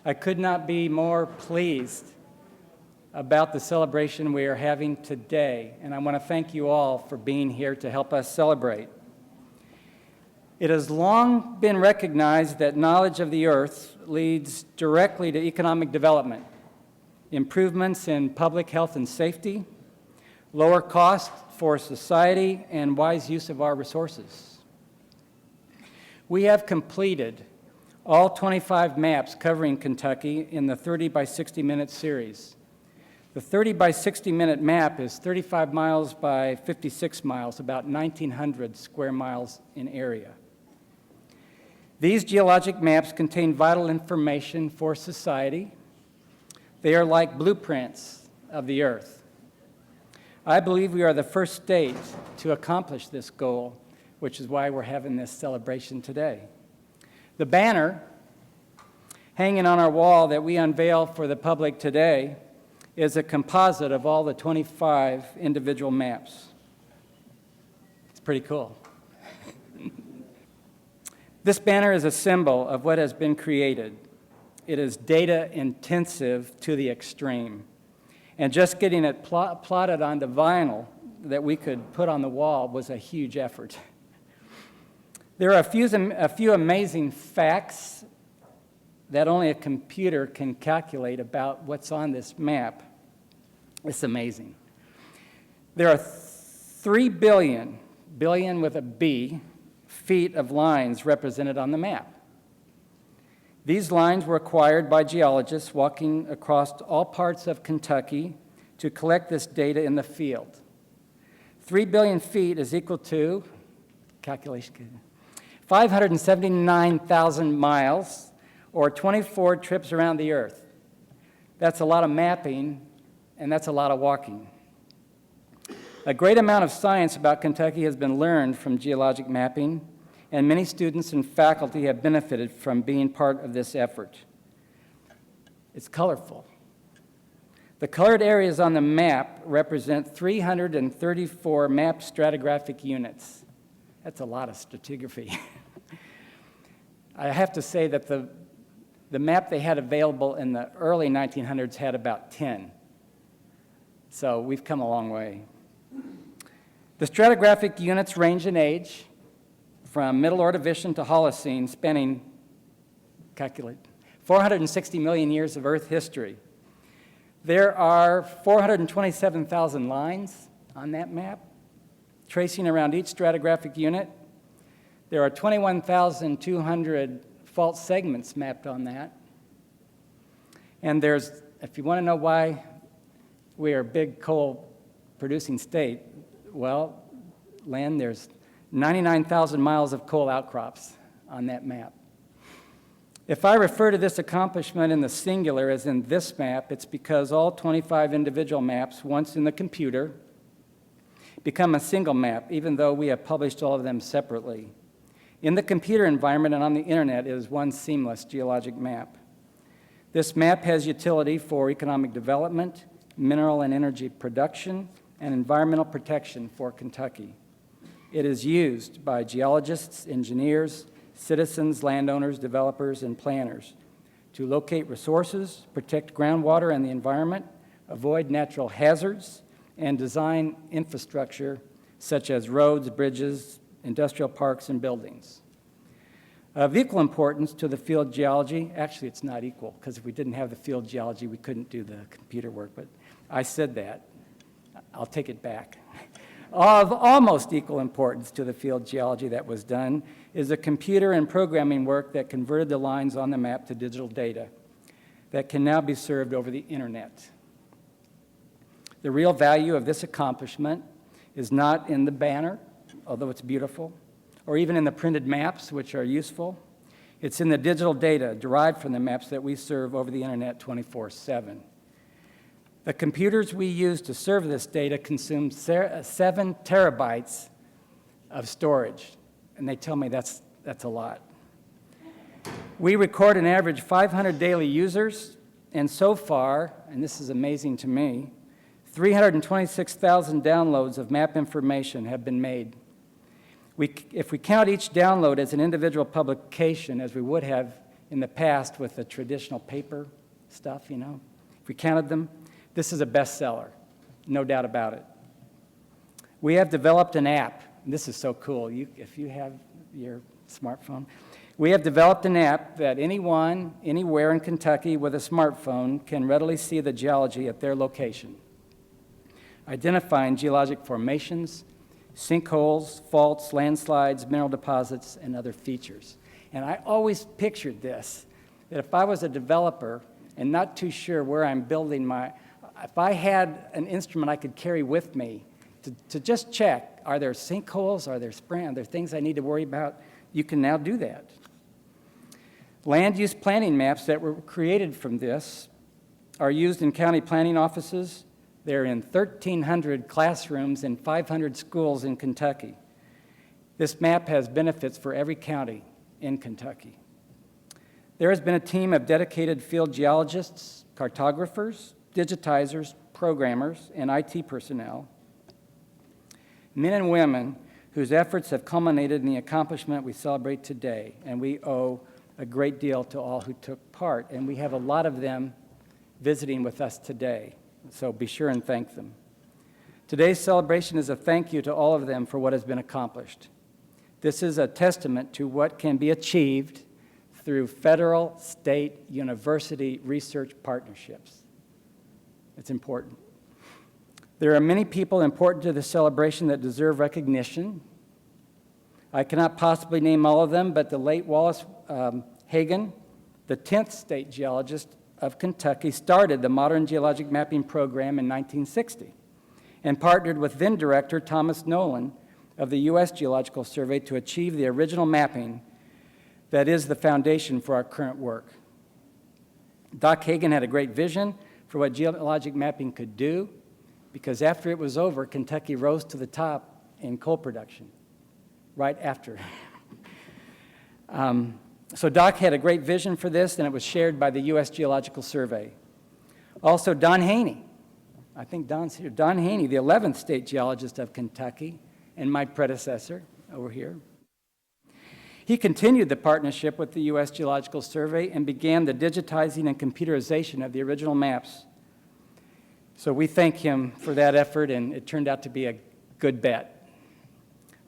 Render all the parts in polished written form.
I could not be more pleased about the celebration we are having today, and I want to thank you all for being here to help us celebrate. It has long been recognized that knowledge of the Earth leads directly to economic development, improvements in public health and safety, lower costs for society, and wise use of our resources. We have completed all 25 maps covering Kentucky in the 30 by 60 minute series. The 30 by 60 minute map is 35 miles by 56 miles, about 1,900 square miles in area. These geologic maps contain vital information for society. They are like blueprints of the Earth. I believe we are the first state to accomplish this goal, which is why we're having this celebration today. The banner hanging on our wall that we unveil for the public today is a composite of all the 25 individual maps. It's pretty cool. This banner is a symbol of what has been created. It is data intensive to the extreme. And just getting it plotted onto vinyl that we could put on the wall was a huge effort. There are a few amazing facts that only a computer can calculate about what's on this map. It's amazing. There are 3 billion with a B, feet of lines represented on the map. These lines were acquired by geologists walking across all parts of Kentucky to collect this data in the field. 3 billion feet is equal to, calculation, 579,000 miles, or 24 trips around the Earth. That's a lot of mapping, and that's a lot of walking. A great amount of science about Kentucky has been learned from geologic mapping, and many students and faculty have benefited from being part of this effort. It's colorful. The colored areas on the map represent 334 map stratigraphic units. That's a lot of stratigraphy. I have to say that the map they had available in the early 1900s had about 10. So we've come a long way. The stratigraphic units range in age from Middle Ordovician to Holocene, spanning, 460 million years of Earth history. There are 427,000 lines on that map, tracing around each stratigraphic unit. There are 21,200 fault segments mapped on that. And there's, if you want to know why we are a big coal-producing state, well, Len, there's 99,000 miles of coal outcrops on that map. If I refer to this accomplishment in the singular as in this map, it's because all 25 individual maps, once in the computer, become a single map, even though we have published all of them separately. In the computer environment and on the internet, it is one seamless geologic map. This map has utility for economic development, mineral and energy production, and environmental protection for Kentucky. It is used by geologists, engineers, citizens, landowners, developers, and planners to locate resources, protect groundwater and the environment, avoid natural hazards, and design infrastructure such as roads, bridges, industrial parks, and buildings. Of equal importance to the field geology, actually it's not equal, because if we didn't have the field geology, we couldn't do the computer work, but I said that. I'll take it back. Of almost equal importance to the field geology that was done is the computer and programming work that converted the lines on the map to digital data that can now be served over the internet. The real value of this accomplishment is not in the banner, although it's beautiful, or even in the printed maps, which are useful. It's in the digital data derived from the maps that we serve over the internet 24/7. The computers we use to serve this data consume 7 terabytes of storage, and they tell me that's a lot. We record an average 500 daily users, and so far, and this is amazing to me, 326,000 downloads of map information have been made. If we count each download as an individual publication, as we would have in the past with the traditional paper stuff, if we counted them. This is a bestseller, no doubt about it. We have developed an app. And this is so cool. If you have your smartphone, we have developed an app that anyone, anywhere in Kentucky with a smartphone can readily see the geology at their location, identifying geologic formations, sinkholes, faults, landslides, mineral deposits, and other features. And I always pictured this, that if I was a developer and not too sure where I'm building if I had an instrument I could carry with me to just check, are there sinkholes, are there things I need to worry about, you can now do that. Land use planning maps that were created from this are used in county planning offices. They're in 1,300 classrooms and 500 schools in Kentucky. This map has benefits for every county in Kentucky. There has been a team of dedicated field geologists, cartographers, digitizers, programmers, and IT personnel, men and women whose efforts have culminated in the accomplishment we celebrate today, and we owe a great deal to all who took part, and we have a lot of them visiting with us today, so be sure and thank them. Today's celebration is a thank you to all of them for what has been accomplished. This is a testament to what can be achieved through federal, state, university research partnerships. It's important. There are many people important to the celebration that deserve recognition. I cannot possibly name all of them, but the late Wallace Hagan, the 10th state geologist of Kentucky, started the modern geologic mapping program in 1960 and partnered with then-director Thomas Nolan of the U.S. Geological Survey to achieve the original mapping that is the foundation for our current work. Doc Hagan had a great vision for what geologic mapping could do, because after it was over, Kentucky rose to the top in coal production, right after. So Doc had a great vision for this, and it was shared by the U.S. Geological Survey. Also, Don Haney, I think Don's here. Don Haney, the 11th state geologist of Kentucky, and my predecessor over here. He continued the partnership with the U.S. Geological Survey and began the digitizing and computerization of the original maps. So we thank him for that effort, and it turned out to be a good bet.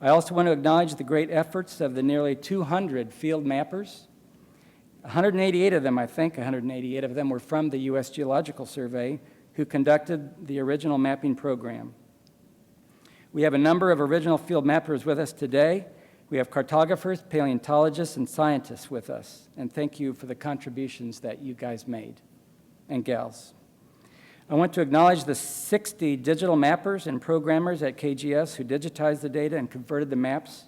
I also want to acknowledge the great efforts of the nearly 200 field mappers. 188 of them, I think 188 of them, were from the U.S. Geological Survey, who conducted the original mapping program. We have a number of original field mappers with us today. We have cartographers, paleontologists, and scientists with us, and thank you for the contributions that you guys made, and gals. I want to acknowledge the 60 digital mappers and programmers at KGS who digitized the data and converted the maps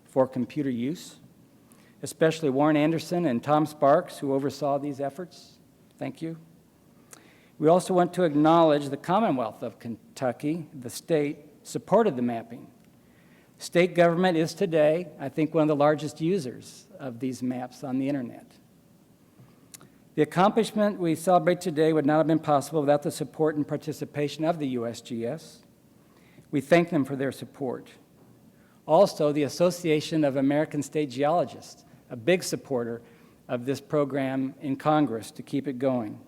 for computer use, especially Warren Anderson and Tom Sparks, who oversaw these efforts. Thank you. We also want to acknowledge the Commonwealth of Kentucky, the state, supported the mapping. State government is today, I think, one of the largest users of these maps on the internet. The accomplishment we celebrate today would not have been possible without the support and participation of the USGS. We thank them for their support. Also, the Association of American State Geologists, a big supporter of this program in Congress to keep it going.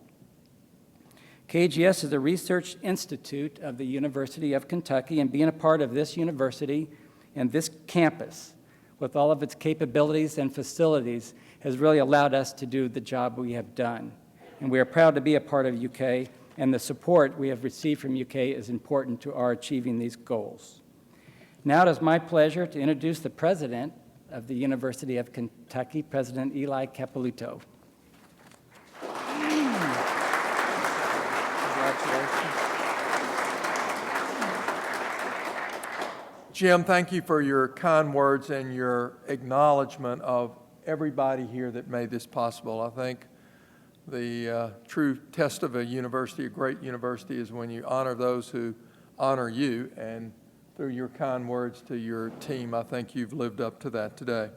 KGS is a research institute of the University of Kentucky, and being a part of this university and this campus with all of its capabilities and facilities has really allowed us to do the job we have done. And we are proud to be a part of UK, and the support we have received from UK is important to our achieving these goals. Now it is my pleasure to introduce the president of the University of Kentucky, President Eli Capilouto. Jim, thank you for your kind words and your acknowledgement of everybody here that made this possible. I think the true test of a university, a great university, is when you honor those who honor you, and through your kind words to your team, I think you've lived up to that today.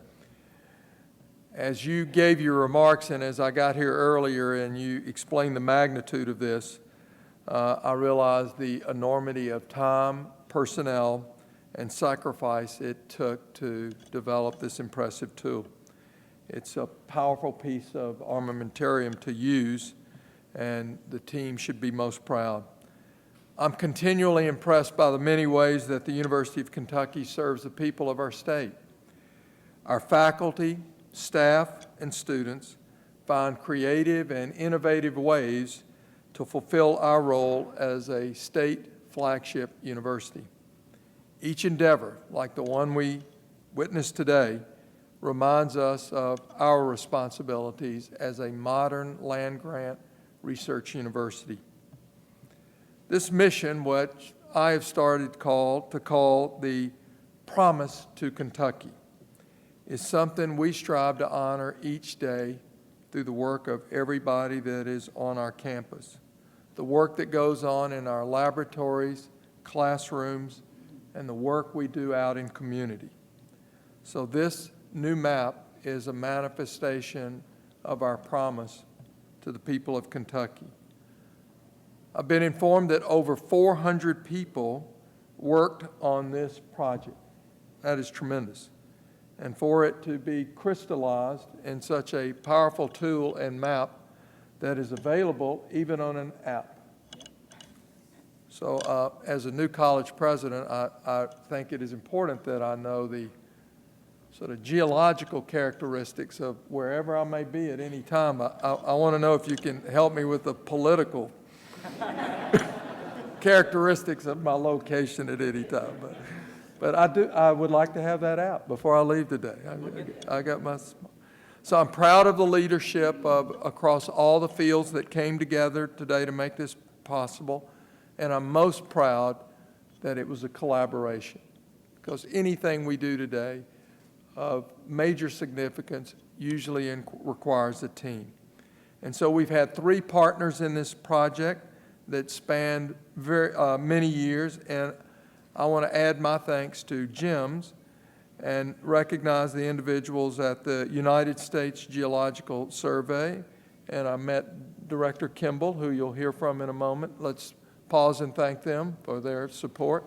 As you gave your remarks and as I got here earlier and you explained the magnitude of this, I realized the enormity of time, personnel, and sacrifice it took to develop this impressive tool. It's a powerful piece of armamentarium to use, and the team should be most proud. I'm continually impressed by the many ways that the University of Kentucky serves the people of our state. Our faculty, staff, and students find creative and innovative ways to fulfill our role as a state flagship university. Each endeavor, like the one we witnessed today, reminds us of our responsibilities as a modern land-grant research university. This mission, which I have started to call the Promise to Kentucky, is something we strive to honor each day through the work of everybody that is on our campus, the work that goes on in our laboratories, classrooms, and the work we do out in community. So this new map is a manifestation of our promise to the people of Kentucky. I've been informed that over 400 people worked on this project. That is tremendous. And for it to be crystallized in such a powerful tool and map that is available even on an app. So as a new college president, I think it is important that I know the sort of geological characteristics of wherever I may be at any time. I want to know if you can help me with the political characteristics of my location at any time. But I would like to have that out before I leave today. I got my. So I'm proud of the leadership across all the fields that came together today to make this possible. And I'm most proud that it was a collaboration, because anything we do today of major significance usually requires a team. And so we've had 3 partners in this project that spanned many years, and I want to add my thanks to Jim's and recognize the individuals at the United States Geological Survey. And I met Director Kimball, who you'll hear from in a moment. Let's pause and thank them for their support.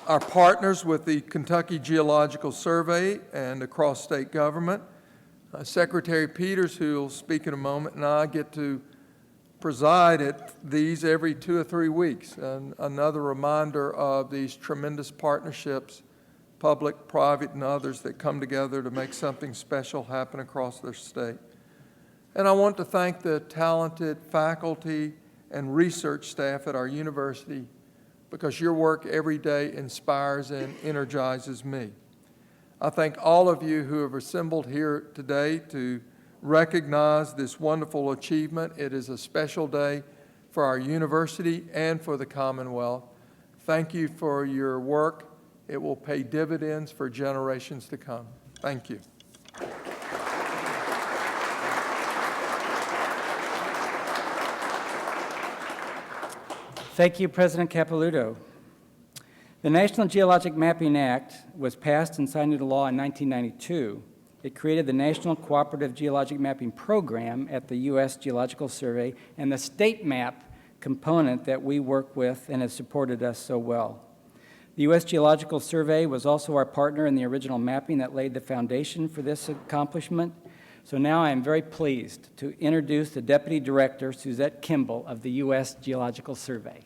Our partners with the Kentucky Geological Survey and across state government, Secretary Peters, who will speak in a moment, and I get to preside at these every 2 or 3 weeks. And another reminder of these tremendous partnerships, public, private, and others, that come together to make something special happen across their state. And I want to thank the talented faculty and research staff at our university, because your work every day inspires and energizes me. I thank all of you who have assembled here today to recognize this wonderful achievement. It is a special day for our university and for the Commonwealth. Thank you for your work. It will pay dividends for generations to come. Thank you. Thank you, President Capilouto. The National Geologic Mapping Act was passed and signed into law in 1992. It created the National Cooperative Geologic Mapping Program at the U.S. Geological Survey and the state map component that we work with and has supported us so well. The U.S. Geological Survey was also our partner in the original mapping that laid the foundation for this accomplishment. So now I am very pleased to introduce the Deputy Director, Suzette Kimball, of the U.S. Geological Survey.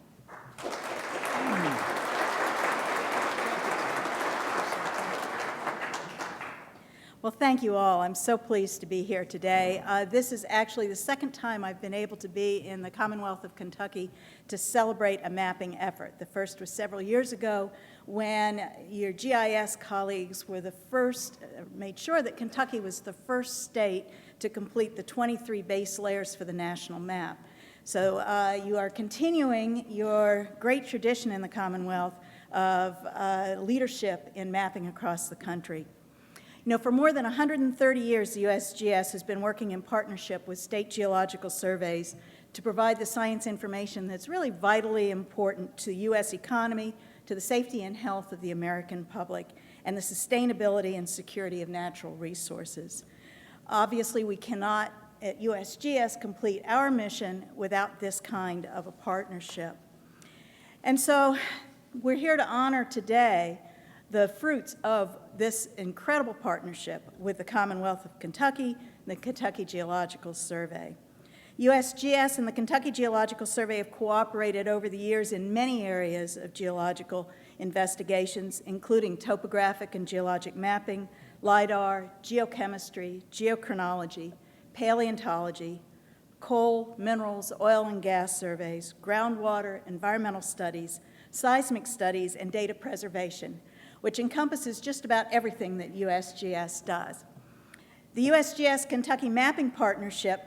Well, thank you all. I'm so pleased to be here today. This is actually the second time I've been able to be in the Commonwealth of Kentucky to celebrate a mapping effort. The first was several years ago when your GIS colleagues were the first, made sure that Kentucky was the first state to complete the 23 base layers for the national map. So you are continuing your great tradition in the Commonwealth of leadership in mapping across the country. You know, for more than 130 years, the USGS has been working in partnership with state geological surveys to provide the science information that's really vitally important to the U.S. economy, to the safety and health of the American public, and the sustainability and security of natural resources. Obviously, we cannot, at USGS, complete our mission without this kind of a partnership. And so, We're here to honor today the fruits of this incredible partnership with the Commonwealth of Kentucky and the Kentucky Geological Survey. USGS and the Kentucky Geological Survey have cooperated over the years in many areas of geological investigations, including topographic and geologic mapping, LIDAR, geochemistry, geochronology, paleontology, coal, minerals, oil and gas surveys, groundwater, environmental studies, seismic studies, and data preservation, which encompasses just about everything that USGS does. The USGS Kentucky Mapping Partnership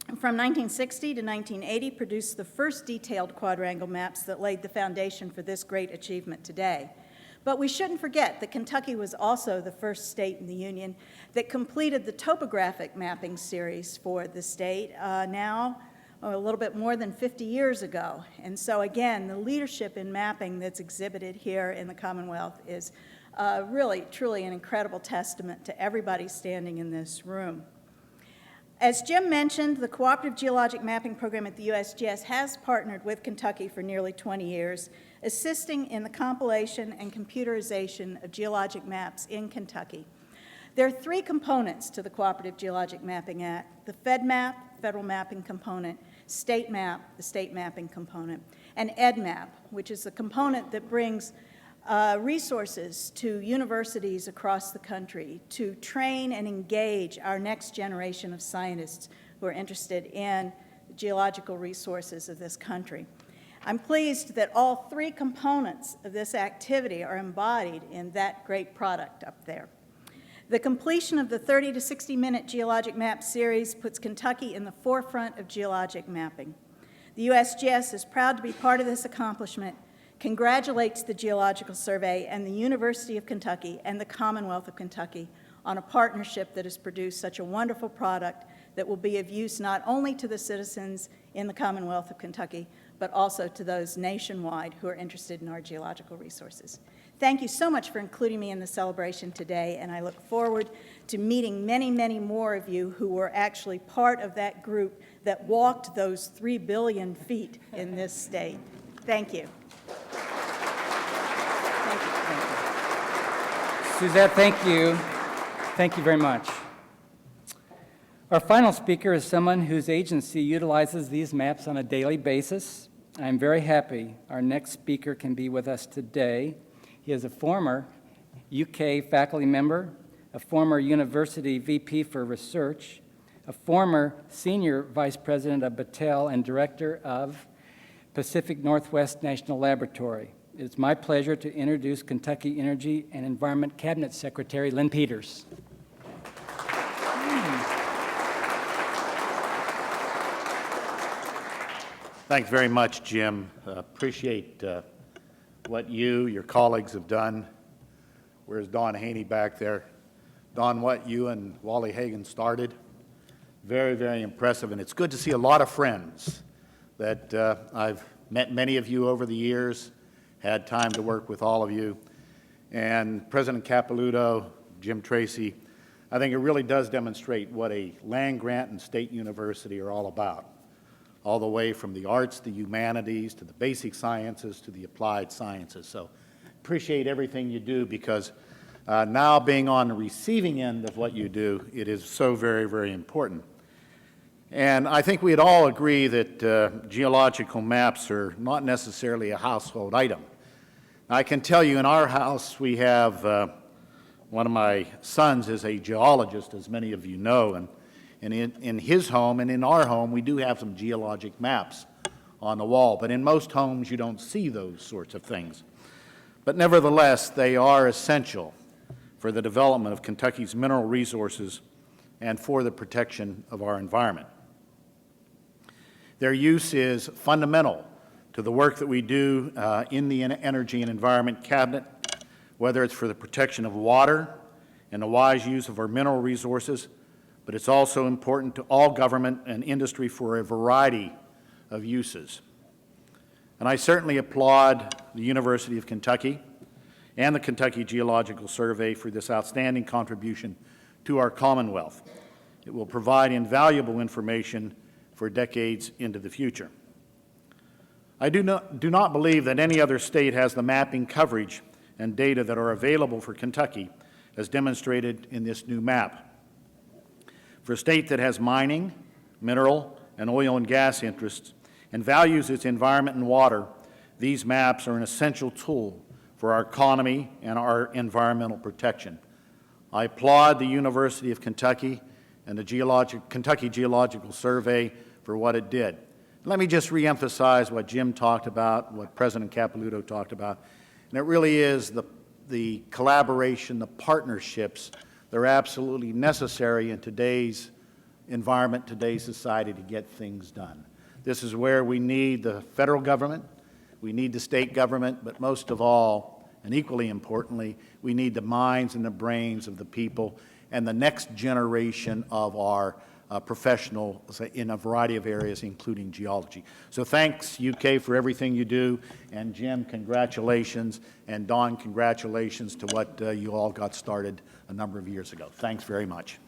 from 1960 to 1980 produced the first detailed quadrangle maps that laid the foundation for this great achievement today. But we shouldn't forget that Kentucky was also the first state in the Union that completed the topographic mapping series for the state now a little bit more than 50 years ago. And so again, the leadership in mapping that's exhibited here in the Commonwealth is really, truly an incredible testament to everybody standing in this room. As Jim mentioned, the Cooperative Geologic Mapping Program at the USGS has partnered with Kentucky for nearly 20 years, assisting in the compilation and computerization of geologic maps in Kentucky. There are three components to the Cooperative Geologic Mapping Act: the FedMap, Federal Mapping Component; State Map, the State Mapping Component; and EdMap, which is the component that brings resources to universities across the country to train and engage our next generation of scientists who are interested in the geological resources of this country. I'm pleased that all three components of this activity are embodied in that great product up there. The completion of the 30 to 60-minute geologic map series puts Kentucky in the forefront of geologic mapping. The USGS is proud to be part of this accomplishment, congratulates the Geological Survey and the University of Kentucky and the Commonwealth of Kentucky on a partnership that has produced such a wonderful product that will be of use not only to the citizens in the Commonwealth of Kentucky, but also to those nationwide who are interested in our geological resources. Thank you so much for including me in the celebration today, and I look forward to meeting many, many more of you who were actually part of that group that walked those 3 billion feet in this state. Thank you. Suzette, thank you. Thank you very much. Our final speaker is someone whose agency utilizes these maps on a daily basis. I'm very happy our next speaker can be with us today. He is a former UK faculty member, a former university VP for research, a former senior vice president of Battelle and director of Pacific Northwest National Laboratory. It's my pleasure to introduce Kentucky Energy and Environment Cabinet Secretary Lynn Peters. Thanks very much, Jim. Appreciate what you, your colleagues have done. Where's Don Haney back there? Don, what you and Wally Hagan started. Very, very impressive, and it's good to see a lot of friends that I've met many of you over the years, had time to work with all of you. And President Capilouto, Jim Tracy, I think it really does demonstrate what a land-grant and state university are all about, all the way from the arts, the humanities, to the basic sciences, to the applied sciences. So appreciate everything you do, because now being on the receiving end of what you do, it is so very, very important. And I think we'd all agree that geological maps are not necessarily a household item. I can tell you in our house we have, one of my sons is a geologist, as many of you know, and in his home and in our home we do have some geologic maps on the wall, but in most homes you don't see those sorts of things. But nevertheless, they are essential for the development of Kentucky's mineral resources and for the protection of our environment. Their use is fundamental to the work that we do in the Energy and Environment Cabinet, whether it's for the protection of water and the wise use of our mineral resources, but it's also important to all government and industry for a variety of uses. And I certainly applaud the University of Kentucky and the Kentucky Geological Survey for this outstanding contribution to our Commonwealth. It will provide invaluable information for decades into the future. I do not believe that any other state has the mapping coverage and data that are available for Kentucky, as demonstrated in this new map. For a state that has mining, mineral, and oil and gas interests and values its environment and water, these maps are an essential tool for our economy and our environmental protection. I applaud the University of Kentucky and the Kentucky Geological Survey for what it did. Let me just reemphasize what Jim talked about, what President Capilouto talked about, and it really is the collaboration, the partnerships that are absolutely necessary in today's environment, today's society to get things done. This is where we need the federal government, we need the state government, but most of all, and equally importantly, we need the minds and the brains of the people and the next generation of our professionals in a variety of areas, including geology. So thanks, UK, for everything you do, and Jim, congratulations, and Don, congratulations to what you all got started a number of years ago. Thanks very much.